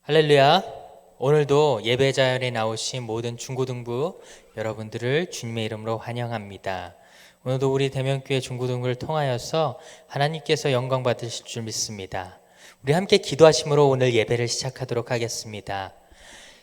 할렐루야. 오늘도 예배 자연에 나오신 모든 중고등부 여러분들을 주님의 이름으로 환영합니다. 오늘도 우리 대면교회 중고등부를 통하여서 하나님께서 영광 받으실 줄 믿습니다. 우리 함께 기도하심으로 오늘 예배를 시작하도록 하겠습니다.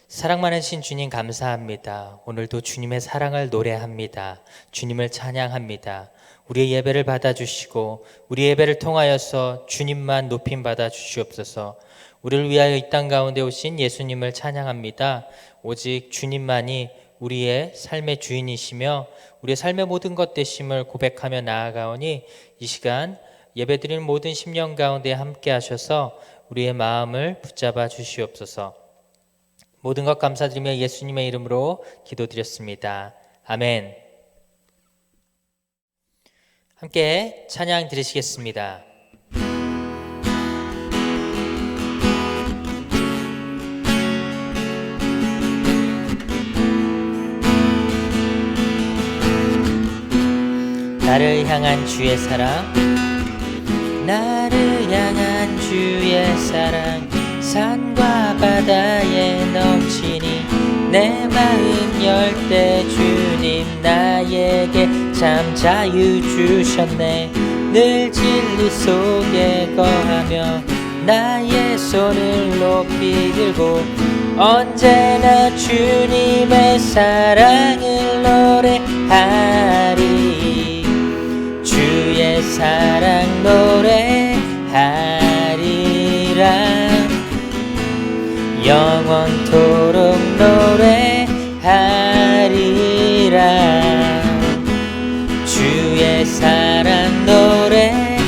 사랑 많으신 주님 감사합니다. 오늘도 주님의 사랑을 노래합니다. 주님을 찬양합니다. 우리의 예배를 받아주시고 우리 예배를 통하여서 주님만 높임 받아 주시옵소서. 우리를 위하여 이 땅 가운데 오신 예수님을 찬양합니다. 오직 주님만이 우리의 삶의 주인이시며 우리의 삶의 모든 것 되심을 고백하며 나아가오니 이 시간 예배드리는 모든 심령 가운데 함께 하셔서 우리의 마음을 붙잡아 주시옵소서. 모든 것 감사드리며 예수님의 이름으로 기도드렸습니다. 아멘. 함께 찬양 드리시겠습니다. 나를 향한 주의 사랑, 나를 향한 주의 사랑, 산과 바다에 넘치니 내 마음 열 때 주님 나에게 참 자유 주셨네. 늘 진리 속에 거하며 나의 손을 높이 들고 언제나 주님의 사랑을 노래하리. 주의 사랑 노래하리라. 영원토록 노래하리라. 주의 사랑 노래하리라.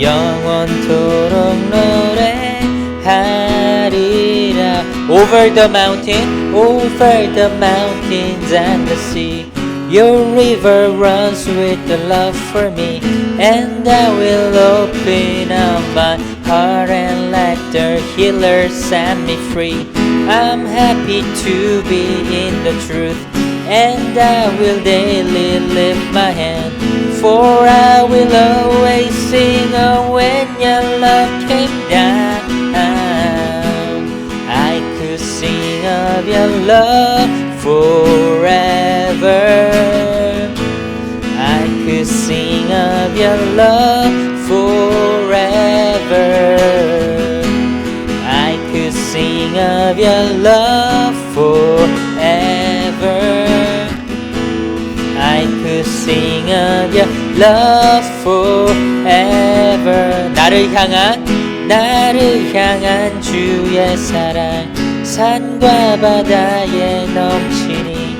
영원토록 노래하리라. Over the mountain, over the mountains and the sea, your river runs with the love for me, and I will open up my heart and let the healer set me free. I'm happy to be in the truth, and I will daily lift my hand, for I will always sing when your love came down. I could sing of your love forever. I could sing of your love forever. I could sing of your love forever. I could sing of your love forever. 나를 향한 주의 사랑, 산과 바다에 넘치니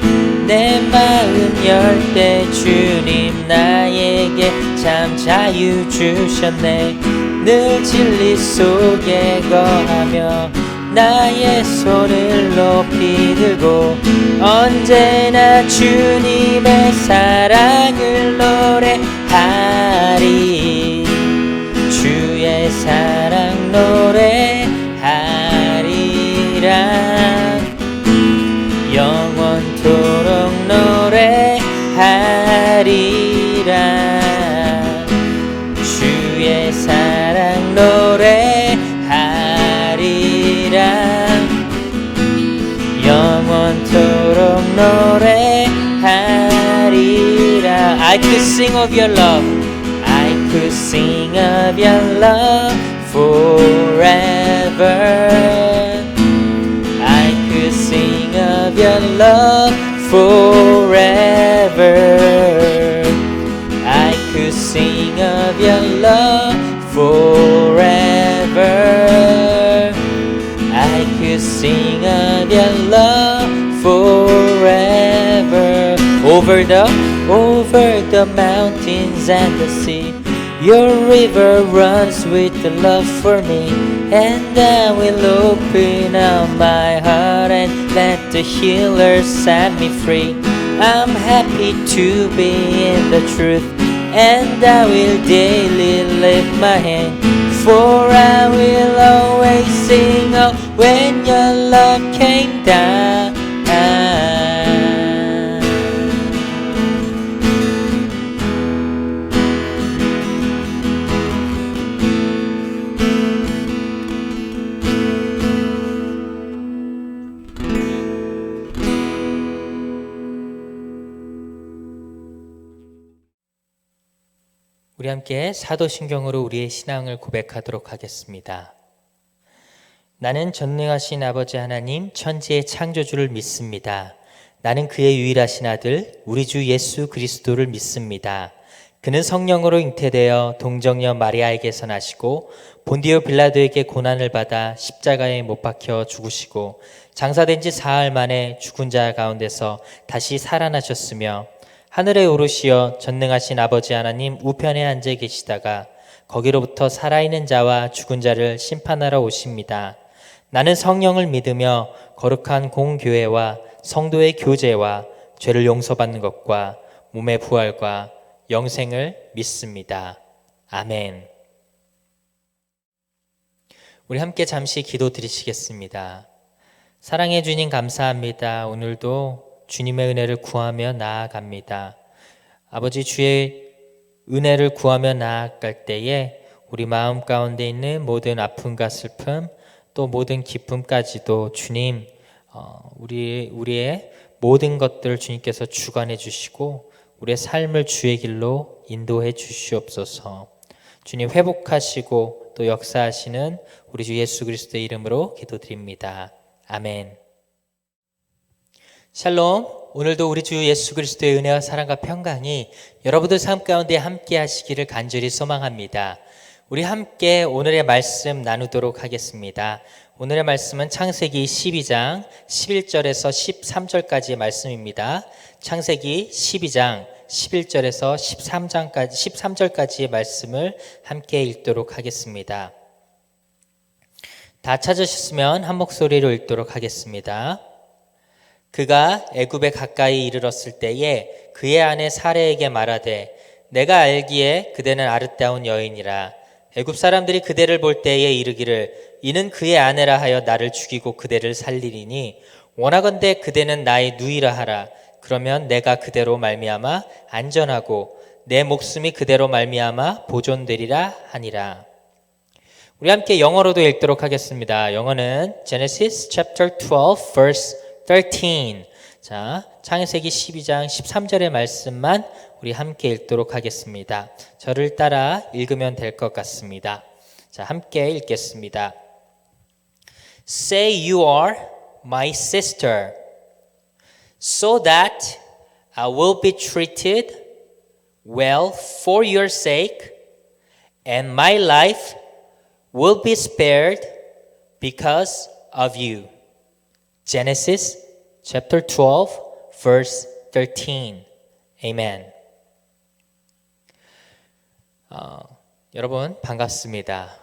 내 마음 열 때 주님 나에게 참 자유 주셨네. 늘 진리 속에 거하며 나의 손을 높이 들고 언제나 주님의 사랑을 노래하리. 주의 사랑 노래하리라. 영원토록 노래하리라. 주의 사랑 노래하리라. 영원토록 노래하리라. I could sing of your love. I could sing of your love forever. I could sing of your love forever. I could sing of your love forever. I could sing of your love forever. Over the mountains and the sea, your river runs with the love for me, and I will open up my heart and let the healer set me free. I'm happy to be in the truth, and I will daily lift my hand, for I will always sing when your love came down. 우리 함께 사도신경으로 우리의 신앙을 고백하도록 하겠습니다. 나는 전능하신 아버지 하나님 천지의 창조주를 믿습니다. 나는 그의 유일하신 아들 우리 주 예수 그리스도를 믿습니다. 그는 성령으로 잉태되어 동정녀 마리아에게서 나시고 본디오 빌라도에게 고난을 받아 십자가에 못 박혀 죽으시고 장사된 지 사흘 만에 죽은 자 가운데서 다시 살아나셨으며 하늘에 오르시어 전능하신 아버지 하나님 우편에 앉아 계시다가 거기로부터 살아있는 자와 죽은 자를 심판하러 오십니다. 나는 성령을 믿으며 거룩한 공교회와 성도의 교제와 죄를 용서받는 것과 몸의 부활과 영생을 믿습니다. 아멘. 우리 함께 잠시 기도 드리시겠습니다. 사랑해 주님 감사합니다. 오늘도 주님의 은혜를 구하며 나아갑니다. 아버지 주의 은혜를 구하며 나아갈 때에 우리 마음 가운데 있는 모든 아픔과 슬픔 또 모든 기쁨까지도 주님 우리의 모든 것들을 주님께서 주관해 주시고 우리의 삶을 주의 길로 인도해 주시옵소서. 주님 회복하시고 또 역사하시는 우리 주 예수 그리스도의 이름으로 기도드립니다. 아멘. 샬롬. 오늘도 우리 주 예수 그리스도의 은혜와 사랑과 평강이 여러분들 삶 가운데 함께 하시기를 간절히 소망합니다. 우리 함께 오늘의 말씀 나누도록 하겠습니다. 오늘의 말씀은 창세기 12장 11절에서 13절까지의 말씀입니다. 창세기 12장 11절에서 13절까지의 말씀을 함께 읽도록 하겠습니다. 다 찾으셨으면 한 목소리로 읽도록 하겠습니다. 그가 애굽에 가까이 이르렀을 때에 그의 아내 사레에게 말하되 내가 알기에 그대는 아름다운 여인이라. 애굽 사람들이 그대를 볼 때에 이르기를 이는 그의 아내라 하여 나를 죽이고 그대를 살리리니 원하건대 그대는 나의 누이라 하라. 그러면 내가 그대로 말미암아 안전하고 내 목숨이 그대로 말미암아 보존되리라 하니라. 우리 함께 영어로도 읽도록 하겠습니다. 영어는 Genesis chapter 12 verse 13. 자, 창세기 12장 13절의 말씀만 우리 함께 읽도록 하겠습니다. 저를 따라 읽으면 될 것 같습니다. 자, 함께 읽겠습니다. Say you are my sister, so that I will be treated well for your sake, and my life will be spared because of you. Genesis chapter 12 verse 13. Amen. 여러분 반갑습니다.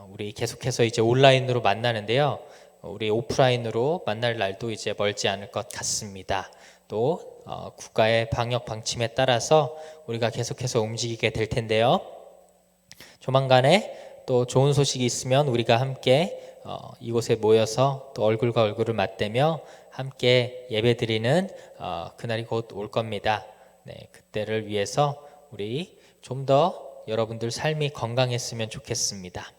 우리 계속해서 이제 온라인으로 만나는데요. 우리 오프라인으로 만날 날도 이제 멀지 않을 것 같습니다. 또 국가의 방역 방침에 따라서 우리가 계속해서 움직이게 될 텐데요. 조만간에 또 좋은 소식이 있으면 우리가 함께 이곳에 모여서 또 얼굴과 얼굴을 맞대며 함께 예배드리는 그날이 곧 올 겁니다. 네, 그때를 위해서 우리 좀 더 여러분들 삶이 건강했으면 좋겠습니다.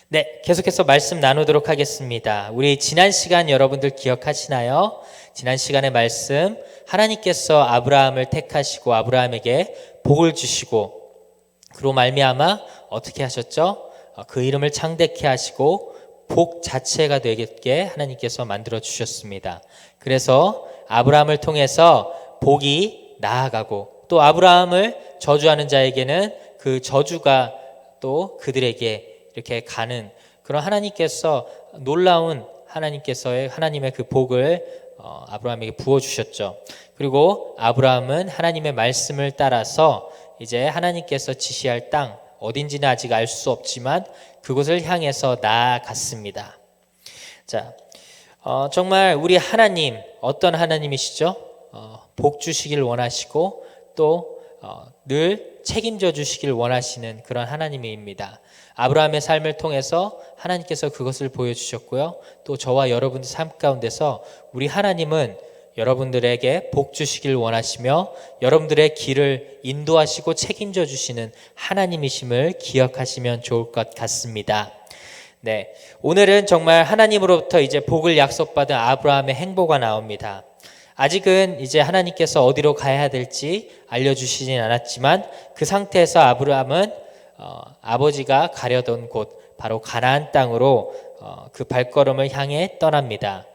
네, 계속해서 말씀 나누도록 하겠습니다. 우리 지난 시간 여러분들 기억하시나요? 지난 시간의 말씀, 하나님께서 아브라함을 택하시고 아브라함에게 복을 주시고 그로 말미암아 어떻게 하셨죠? 그 이름을 창대케 하시고 복 자체가 되게 하나님께서 만들어 주셨습니다. 그래서 아브라함을 통해서 복이 나아가고 또 아브라함을 저주하는 자에게는 그 저주가 또 그들에게 이렇게 가는 그런 하나님께서 놀라운 하나님의 그 복을 아브라함에게 부어주셨죠. 그리고 아브라함은 하나님의 말씀을 따라서 이제 하나님께서 지시할 땅 어딘지는 아직 알 수 없지만 그곳을 향해서 나아갔습니다. 자, 정말 우리 하나님 어떤 하나님이시죠? 복 주시길 원하시고 또 늘 책임져 주시길 원하시는 그런 하나님입니다. 아브라함의 삶을 통해서 하나님께서 그것을 보여주셨고요. 또 저와 여러분들 삶 가운데서 우리 하나님은 여러분들에게 복 주시길 원하시며 여러분들의 길을 인도하시고 책임져 주시는 하나님이심을 기억하시면 좋을 것 같습니다. 네, 오늘은 정말 하나님으로부터 이제 복을 약속받은 아브라함의 행보가 나옵니다. 아직은 이제 하나님께서 어디로 가야 될지 알려주시진 않았지만 그 상태에서 아브라함은 아버지가 가려던 곳 바로 가나안 땅으로 그 발걸음을 향해 떠납니다.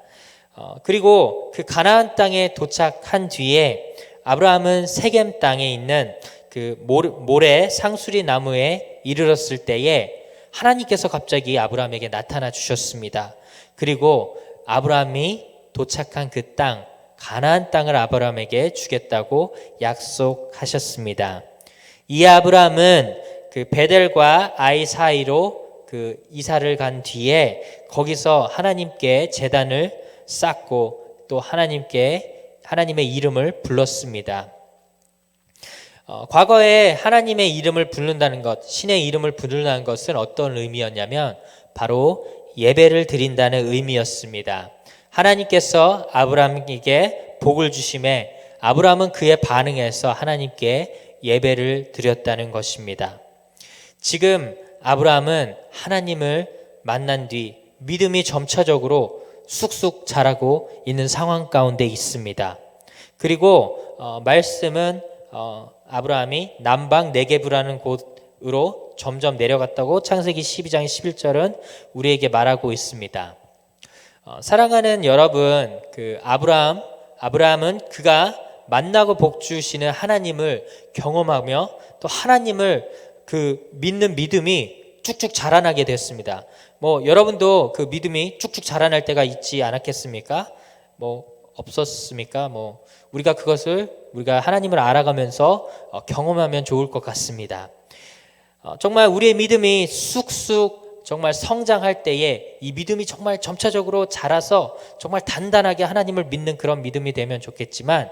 그리고 그 가나안 땅에 도착한 뒤에 아브라함은 세겜 땅에 있는 그 모래 상수리 나무에 이르렀을 때에 하나님께서 갑자기 아브라함에게 나타나 주셨습니다. 그리고 아브라함이 도착한 그 땅, 가나안 땅을 아브라함에게 주겠다고 약속하셨습니다. 이 아브라함은 그 베델과 아이 사이로 그 이사를 간 뒤에 거기서 하나님께 제단을 쌓고 또 하나님의 이름을 불렀습니다. 과거에 하나님의 이름을 부른다는 것, 신의 이름을 부른다는 것은 어떤 의미였냐면 바로 예배를 드린다는 의미였습니다. 하나님께서 아브라함에게 복을 주심에 아브라함은 그에 반응해서 하나님께 예배를 드렸다는 것입니다. 지금 아브라함은 하나님을 만난 뒤 믿음이 점차적으로 쑥쑥 자라고 있는 상황 가운데 있습니다. 그리고 말씀은 아브라함이 남방 네게브라는 곳으로 점점 내려갔다고 창세기 12장 11절은 우리에게 말하고 있습니다. 사랑하는 여러분, 그 아브라함은 그가 만나고 복 주시는 하나님을 경험하며 또 하나님을 그 믿는 믿음이 쭉쭉 자라나게 됐습니다. 여러분도 그 믿음이 쭉쭉 자라날 때가 있지 않았겠습니까? 없었습니까? 우리가 하나님을 알아가면서 경험하면 좋을 것 같습니다. 정말 우리의 믿음이 쑥쑥 정말 성장할 때에 이 믿음이 정말 점차적으로 자라서 정말 단단하게 하나님을 믿는 그런 믿음이 되면 좋겠지만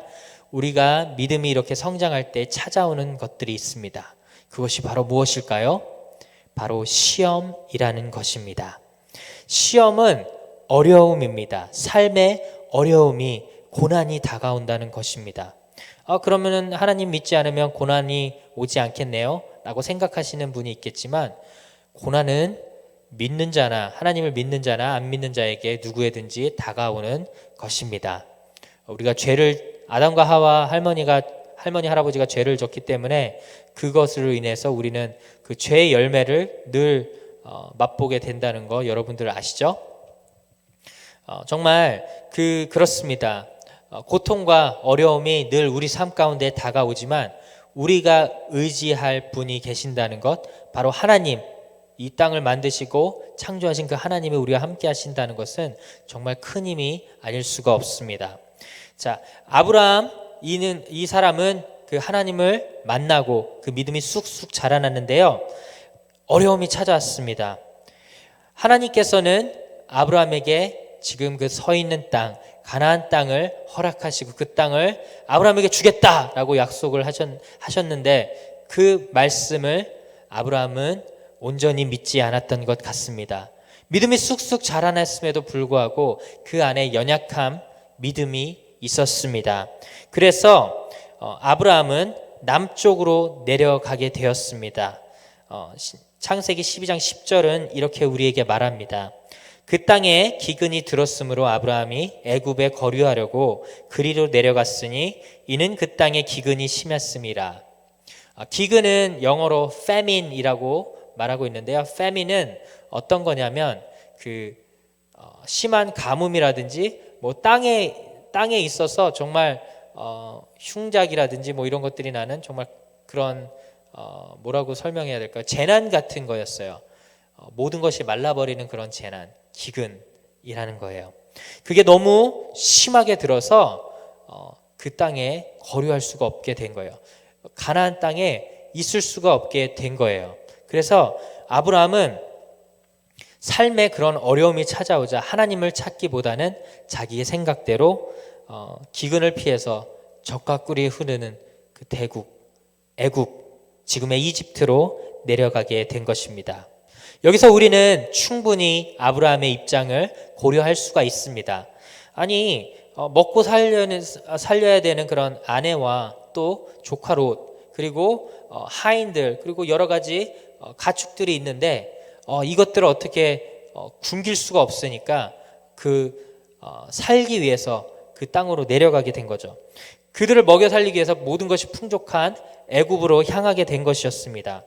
우리가 믿음이 이렇게 성장할 때 찾아오는 것들이 있습니다. 그것이 바로 무엇일까요? 바로 시험이라는 것입니다. 시험은 어려움입니다. 삶의 어려움이 고난이 다가온다는 것입니다. 그러면은 하나님 믿지 않으면 고난이 오지 않겠네요? 라고 생각하시는 분이 있겠지만 고난은 믿는 자나 하나님을 믿는 자나 안 믿는 자에게 누구에든지 다가오는 것입니다. 우리가 아담과 하와 할머니 할아버지가 죄를 졌기 때문에 그것으로 인해서 우리는 그 죄의 열매를 늘 맛보게 된다는 거 여러분들 아시죠? 정말 그렇습니다. 고통과 어려움이 늘 우리 삶 가운데 다가오지만 우리가 의지할 분이 계신다는 것, 바로 하나님, 이 땅을 만드시고 창조하신 그 하나님이 우리와 함께 하신다는 것은 정말 큰 힘이 아닐 수가 없습니다. 자, 아브라함 이 사람은 그 하나님을 만나고 그 믿음이 쑥쑥 자라났는데요. 어려움이 찾아왔습니다. 하나님께서는 아브라함에게 지금 그 서 있는 땅, 가나안 땅을 허락하시고 그 땅을 아브라함에게 주겠다라고 약속을 하셨는데 그 말씀을 아브라함은 온전히 믿지 않았던 것 같습니다. 믿음이 쑥쑥 자라났음에도 불구하고 그 안에 연약함, 믿음이 있었습니다. 그래서 아브라함은 남쪽으로 내려가게 되었습니다. 창세기 12장 10절은 이렇게 우리에게 말합니다. 그 땅에 기근이 들었으므로 아브라함이 애굽에 거류하려고 그리로 내려갔으니 이는 그 땅에 기근이 심했음이라. 기근은 영어로 famine이라고 말하고 있는데요. famine은 어떤 거냐면 심한 가뭄이라든지 땅에 있어서 정말 흉작이라든지 이런 것들이 나는 정말 그런 뭐라고 설명해야 될까요? 재난 같은 거였어요. 모든 것이 말라버리는 그런 재난, 기근이라는 거예요. 그게 너무 심하게 들어서 그 땅에 거류할 수가 없게 된 거예요. 가나안 땅에 있을 수가 없게 된 거예요. 그래서 아브라함은 삶에 그런 어려움이 찾아오자 하나님을 찾기보다는 자기의 생각대로 기근을 피해서 젖과 꿀이 흐르는 그 애굽, 지금의 이집트로 내려가게 된 것입니다. 여기서 우리는 충분히 아브라함의 입장을 고려할 수가 있습니다. 아니, 먹고 살려야 되는 그런 아내와 또 조카 롯, 그리고 하인들, 그리고 여러 가지 가축들이 있는데 이것들을 어떻게 굶길 수가 없으니까 살기 위해서 그 땅으로 내려가게 된 거죠. 그들을 먹여 살리기 위해서 모든 것이 풍족한 애굽으로 향하게 된 것이었습니다.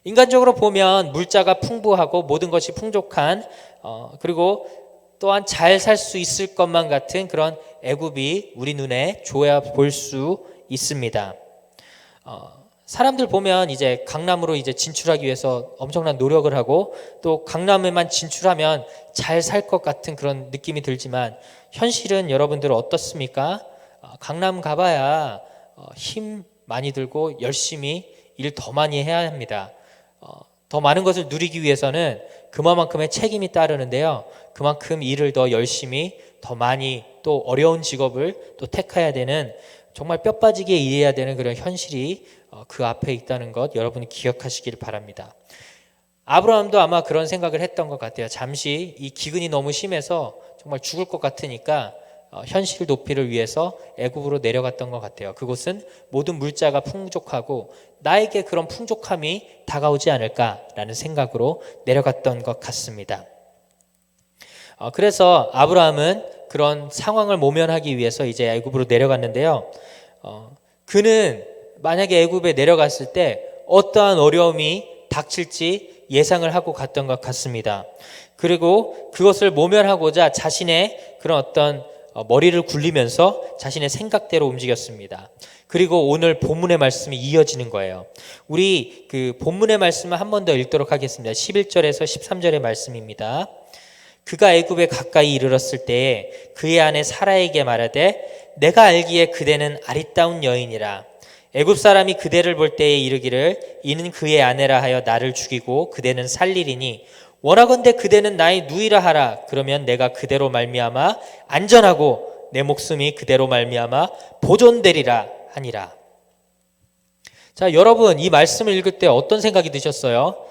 인간적으로 보면 물자가 풍부하고 모든 것이 풍족한 그리고 또한 잘 살 수 있을 것만 같은 그런 애굽이 우리 눈에 좋아 볼 수 있습니다. 사람들 보면 이제 강남으로 이제 진출하기 위해서 엄청난 노력을 하고 또 강남에만 진출하면 잘 살 것 같은 그런 느낌이 들지만 현실은 여러분들 어떻습니까? 강남 가봐야 힘 많이 들고 열심히 일 더 많이 해야 합니다. 더 많은 것을 누리기 위해서는 그만큼의 책임이 따르는데요. 그만큼 일을 더 열심히 더 많이 또 어려운 직업을 또 택해야 되는 정말 뼈 빠지게 일해야 되는 그런 현실이 그 앞에 있다는 것 여러분이 기억하시길 바랍니다. 아브라함도 아마 그런 생각을 했던 것 같아요. 잠시 이 기근이 너무 심해서 정말 죽을 것 같으니까 현실 도피를 위해서 애굽으로 내려갔던 것 같아요. 그곳은 모든 물자가 풍족하고 나에게 그런 풍족함이 다가오지 않을까라는 생각으로 내려갔던 것 같습니다. 그래서 아브라함은 그런 상황을 모면하기 위해서 이제 애굽으로 내려갔는데요. 그는 만약에 애굽에 내려갔을 때 어떠한 어려움이 닥칠지 예상을 하고 갔던 것 같습니다. 그리고 그것을 모면하고자 자신의 그런 어떤 머리를 굴리면서 자신의 생각대로 움직였습니다. 그리고 오늘 본문의 말씀이 이어지는 거예요. 우리 그 본문의 말씀을 한 번 더 읽도록 하겠습니다. 11절에서 13절의 말씀입니다. 그가 애굽에 가까이 이르렀을 때에 그의 아내 사라에게 말하되 내가 알기에 그대는 아리따운 여인이라. 애굽 사람이 그대를 볼 때에 이르기를 이는 그의 아내라 하여 나를 죽이고 그대는 살리리니 원하건대 그대는 나의 누이라 하라. 그러면 내가 그대로 말미암아 안전하고 내 목숨이 그대로 말미암아 보존되리라 하니라. 자, 여러분 이 말씀을 읽을 때 어떤 생각이 드셨어요?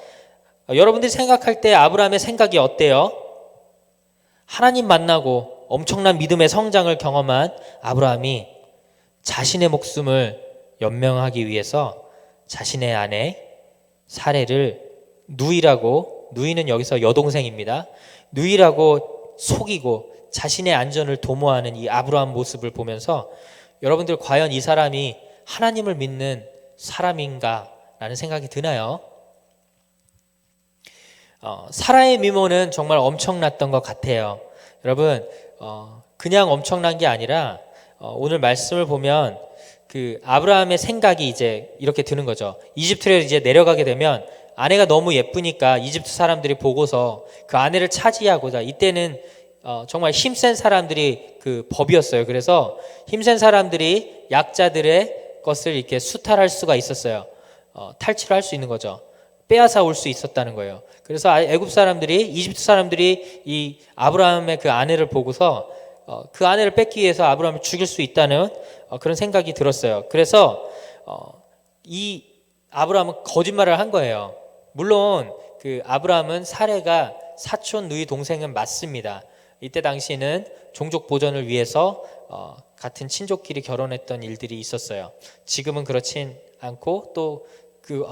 여러분들이 생각할 때 아브라함의 생각이 어때요? 하나님 만나고 엄청난 믿음의 성장을 경험한 아브라함이 자신의 목숨을 연명하기 위해서 자신의 아내 사레를 누이는 여기서 여동생입니다. 누이라고 속이고 자신의 안전을 도모하는 이 아브라함 모습을 보면서 여러분들 과연 이 사람이 하나님을 믿는 사람인가 라는 생각이 드나요? 사라의 미모는 정말 엄청났던 것 같아요. 여러분 그냥 엄청난 게 아니라 오늘 말씀을 보면 그 아브라함의 생각이 이제 이렇게 드는 거죠. 이집트로 이제 내려가게 되면 아내가 너무 예쁘니까 이집트 사람들이 보고서 그 아내를 차지하고자 이때는 정말 힘센 사람들이 그 법이었어요. 그래서 힘센 사람들이 약자들의 것을 이렇게 수탈할 수가 있었어요. 탈취를 할 수 있는 거죠. 빼앗아 올 수 있었다는 거예요. 그래서 애굽 사람들이 이집트 사람들이 이 아브라함의 그 아내를 보고서 그 아내를 뺏기 위해서 아브라함을 죽일 수 있다는 그런 생각이 들었어요. 그래서 이 아브라함은 거짓말을 한 거예요. 물론 그 아브라함은 사레가 사촌 누이 동생은 맞습니다. 이때 당시에는 종족 보존을 위해서 같은 친족끼리 결혼했던 일들이 있었어요. 지금은 그렇진 않고 또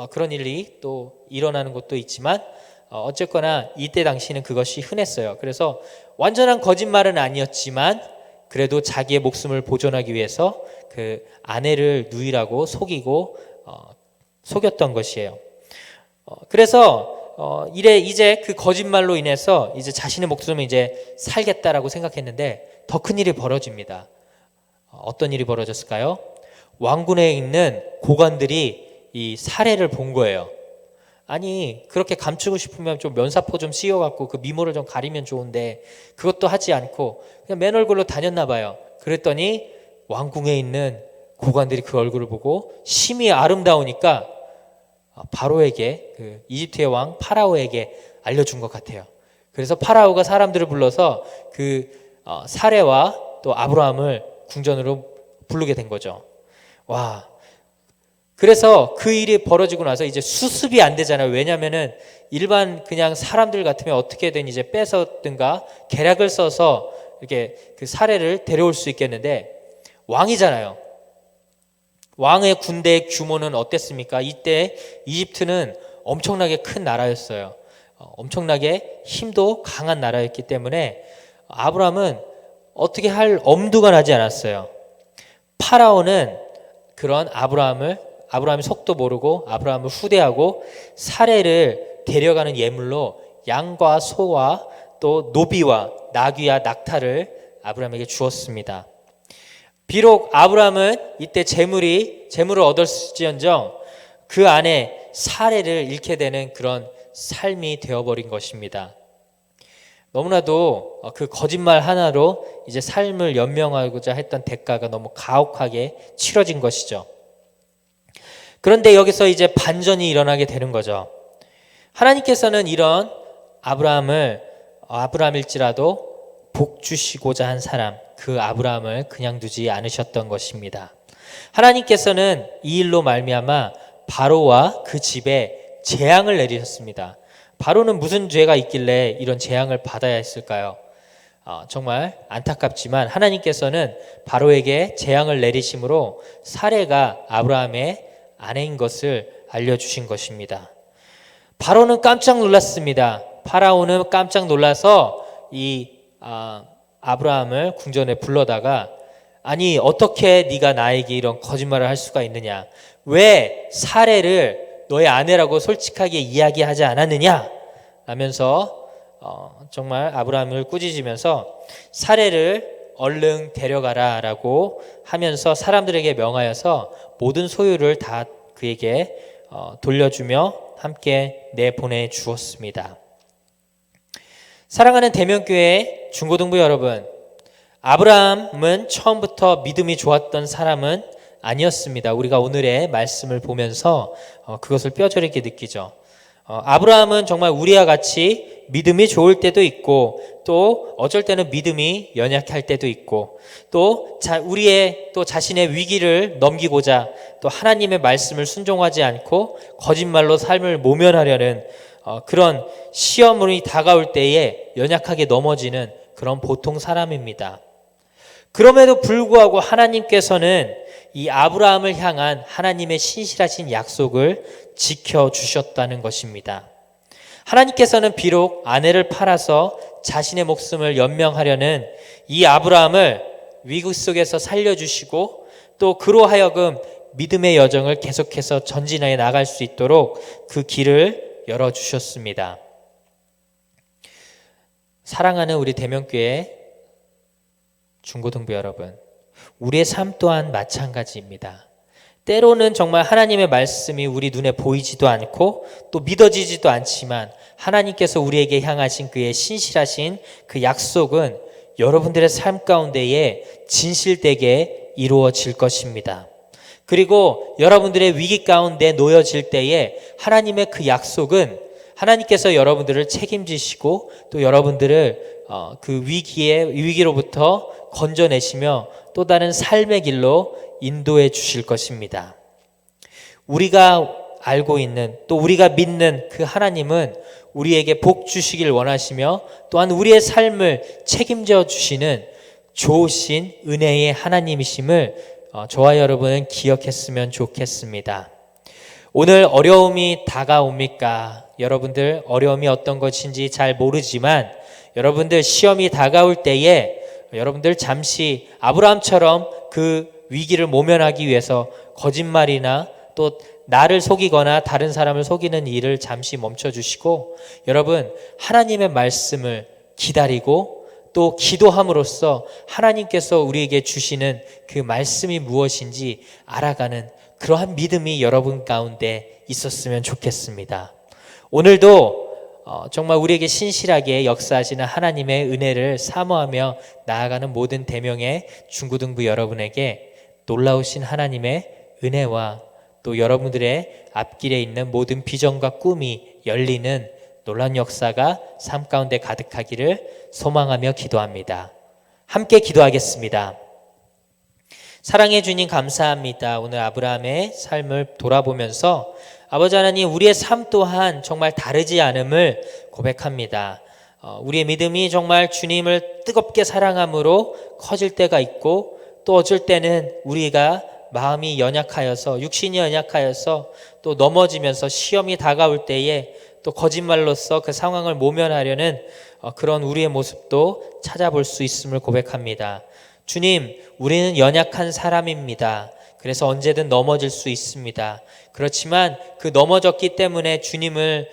그런 일이 또 일어나는 것도 있지만 어쨌거나 이때 당시는 그것이 흔했어요. 그래서 완전한 거짓말은 아니었지만 그래도 자기의 목숨을 보존하기 위해서 그 아내를 누이라고 속였던 것이에요. 그래서 이제 그 거짓말로 인해서 이제 자신의 목숨을 이제 살겠다라고 생각했는데 더 큰 일이 벌어집니다. 어떤 일이 벌어졌을까요? 왕궁에 있는 고관들이 이 사례를 본 거예요. 아니 그렇게 감추고 싶으면 좀 면사포 좀 씌워갖고 그 미모를 좀 가리면 좋은데 그것도 하지 않고 그냥 맨 얼굴로 다녔나 봐요. 그랬더니 왕궁에 있는 고관들이 그 얼굴을 보고 심히 아름다우니까 바로에게 그 이집트의 왕 파라오에게 알려준 것 같아요. 그래서 파라오가 사람들을 불러서 그 사레와 또 아브라함을 궁전으로 부르게 된 거죠. 와. 그래서 그 일이 벌어지고 나서 이제 수습이 안 되잖아요. 왜냐면은 일반 그냥 사람들 같으면 어떻게든 이제 뺏었든가 계략을 써서 이렇게 그 사례를 데려올 수 있겠는데 왕이잖아요. 왕의 군대의 규모는 어땠습니까? 이때 이집트는 엄청나게 큰 나라였어요. 엄청나게 힘도 강한 나라였기 때문에 아브라함은 어떻게 할 엄두가 나지 않았어요. 파라오는 그런 아브라함을 아브라함이 속도 모르고 아브라함을 후대하고 사례를 데려가는 예물로 양과 소와 또 노비와 나귀와 낙타를 아브라함에게 주었습니다. 비록 아브라함은 이때 재물을 얻었을지언정 그 안에 사례를 잃게 되는 그런 삶이 되어버린 것입니다. 너무나도 그 거짓말 하나로 이제 삶을 연명하고자 했던 대가가 너무 가혹하게 치러진 것이죠. 그런데 여기서 이제 반전이 일어나게 되는 거죠. 하나님께서는 이런 아브라함일지라도 복 주시고자 한 사람, 그 아브라함을 그냥 두지 않으셨던 것입니다. 하나님께서는 이 일로 말미암아 바로와 그 집에 재앙을 내리셨습니다. 바로는 무슨 죄가 있길래 이런 재앙을 받아야 했을까요? 정말 안타깝지만 하나님께서는 바로에게 재앙을 내리심으로 사레가 아브라함의 아내인 것을 알려주신 것입니다. 바로는 깜짝 놀랐습니다. 파라오는 깜짝 놀라서 아브라함을 궁전에 불러다가 아니 어떻게 네가 나에게 이런 거짓말을 할 수가 있느냐, 왜 사레를 너의 아내라고 솔직하게 이야기하지 않았느냐 라면서 정말 아브라함을 꾸짖으면서 사레를 얼른 데려가라 라고 하면서 사람들에게 명하여서 모든 소유를 다 그에게 돌려주며 함께 내보내 주었습니다. 사랑하는 대면교회 중고등부 여러분, 아브라함은 처음부터 믿음이 좋았던 사람은 아니었습니다. 우리가 오늘의 말씀을 보면서 그것을 뼈저리게 느끼죠. 아브라함은 정말 우리와 같이 믿음이 좋을 때도 있고 또 어쩔 때는 믿음이 연약할 때도 있고 또 우리의 또 자신의 위기를 넘기고자 또 하나님의 말씀을 순종하지 않고 거짓말로 삶을 모면하려는 그런 시험이 다가올 때에 연약하게 넘어지는 그런 보통 사람입니다. 그럼에도 불구하고 하나님께서는 이 아브라함을 향한 하나님의 신실하신 약속을 지켜주셨다는 것입니다. 하나님께서는 비록 아내를 팔아서 자신의 목숨을 연명하려는 이 아브라함을 위기 속에서 살려주시고 또 그로 하여금 믿음의 여정을 계속해서 전진해 나갈 수 있도록 그 길을 열어주셨습니다. 사랑하는 우리 대면교회 중고등부 여러분, 우리의 삶 또한 마찬가지입니다. 때로는 정말 하나님의 말씀이 우리 눈에 보이지도 않고 또 믿어지지도 않지만 하나님께서 우리에게 향하신 그의 신실하신 그 약속은 여러분들의 삶 가운데에 진실되게 이루어질 것입니다. 그리고 여러분들의 위기 가운데 놓여질 때에 하나님의 그 약속은 하나님께서 여러분들을 책임지시고 또 여러분들을 그 위기로부터 건져내시며 또 다른 삶의 길로 인도해 주실 것입니다. 우리가 알고 있는 또 우리가 믿는 그 하나님은 우리에게 복 주시길 원하시며 또한 우리의 삶을 책임져 주시는 좋으신 은혜의 하나님이심을 저와 여러분은 기억했으면 좋겠습니다. 오늘 어려움이 다가옵니까? 여러분들 어려움이 어떤 것인지 잘 모르지만 여러분들 시험이 다가올 때에 여러분들 잠시 아브라함처럼 그 위기를 모면하기 위해서 거짓말이나 또 나를 속이거나 다른 사람을 속이는 일을 잠시 멈춰주시고 여러분 하나님의 말씀을 기다리고 또 기도함으로써 하나님께서 우리에게 주시는 그 말씀이 무엇인지 알아가는 그러한 믿음이 여러분 가운데 있었으면 좋겠습니다. 오늘도 정말 우리에게 신실하게 역사하시는 하나님의 은혜를 사모하며 나아가는 모든 대명의 중고등부 여러분에게 놀라우신 하나님의 은혜와 또 여러분들의 앞길에 있는 모든 비전과 꿈이 열리는 놀라운 역사가 삶 가운데 가득하기를 소망하며 기도합니다. 함께 기도하겠습니다. 사랑해 주님 감사합니다. 오늘 아브라함의 삶을 돌아보면서 아버지 하나님 우리의 삶 또한 정말 다르지 않음을 고백합니다. 우리의 믿음이 정말 주님을 뜨겁게 사랑함으로 커질 때가 있고 또 어쩔 때는 우리가 마음이 연약하여서 육신이 연약하여서 또 넘어지면서 시험이 다가올 때에 또 거짓말로써 그 상황을 모면하려는 그런 우리의 모습도 찾아볼 수 있음을 고백합니다. 주님, 우리는 연약한 사람입니다. 그래서 언제든 넘어질 수 있습니다. 그렇지만 그 넘어졌기 때문에 주님을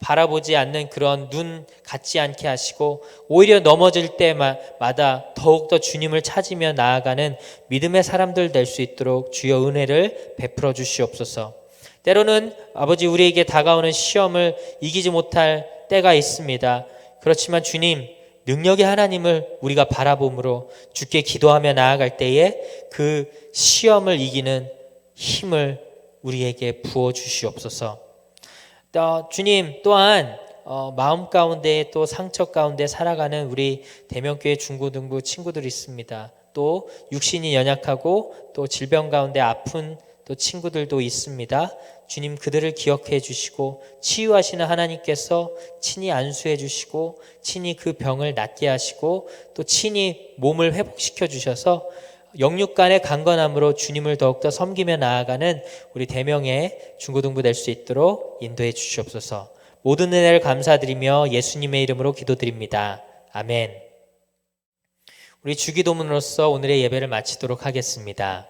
바라보지 않는 그런 눈 갖지 않게 하시고 오히려 넘어질 때마다 더욱더 주님을 찾으며 나아가는 믿음의 사람들 될 수 있도록 주여 은혜를 베풀어 주시옵소서. 때로는 아버지 우리에게 다가오는 시험을 이기지 못할 때가 있습니다. 그렇지만 주님 능력의 하나님을 우리가 바라봄으로 주께 기도하며 나아갈 때에 그 시험을 이기는 힘을 우리에게 부어 주시옵소서. 주님 또한 마음 가운데 또 상처 가운데 살아가는 우리 대명교회 중고등부 친구들이 있습니다. 또 육신이 연약하고 또 질병 가운데 아픈 또 친구들도 있습니다. 주님 그들을 기억해 주시고 치유하시는 하나님께서 친히 안수해 주시고 친히 그 병을 낫게 하시고 또 친히 몸을 회복시켜 주셔서 영육간의 강건함으로 주님을 더욱더 섬기며 나아가는 우리 대명의 중고등부 될 수 있도록 인도해 주시옵소서. 모든 은혜를 감사드리며 예수님의 이름으로 기도드립니다. 아멘. 우리 주기도문으로서 오늘의 예배를 마치도록 하겠습니다.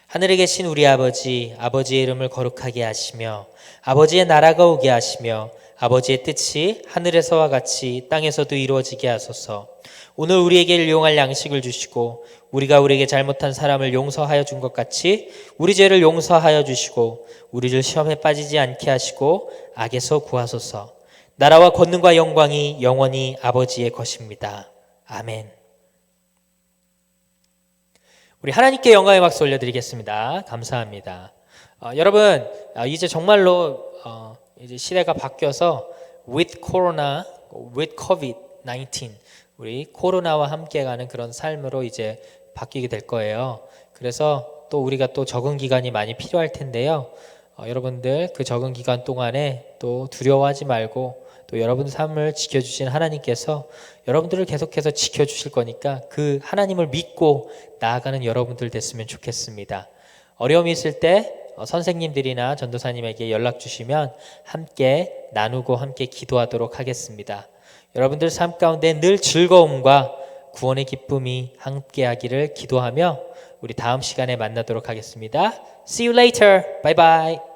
하늘에 계신 우리 아버지, 아버지의 이름을 거룩하게 하시며 아버지의 나라가 오게 하시며 아버지의 뜻이 하늘에서와 같이 땅에서도 이루어지게 하소서. 오늘 우리에게 일용할 양식을 주시고 우리가 우리에게 잘못한 사람을 용서하여 준 것 같이 우리 죄를 용서하여 주시고 우리를 시험에 빠지지 않게 하시고 악에서 구하소서. 나라와 권능과 영광이 영원히 아버지의 것입니다. 아멘. 우리 하나님께 영광의 박수 올려드리겠습니다. 감사합니다. 여러분 이제 정말로 이제 시대가 바뀌어서 with corona, with COVID-19 우리 코로나와 함께 가는 그런 삶으로 이제 바뀌게 될 거예요. 그래서 또 우리가 또 적응 기간이 많이 필요할 텐데요. 여러분들 그 적응 기간 동안에 또 두려워하지 말고 또 여러분의 삶을 지켜주신 하나님께서 여러분들을 계속해서 지켜주실 거니까 그 하나님을 믿고 나아가는 여러분들 됐으면 좋겠습니다. 어려움이 있을 때 선생님들이나 전도사님에게 연락 주시면 함께 나누고 함께 기도하도록 하겠습니다. 여러분들 삶 가운데 늘 즐거움과 구원의 기쁨이 함께하기를 기도하며 우리 다음 시간에 만나도록 하겠습니다. See you later. Bye bye.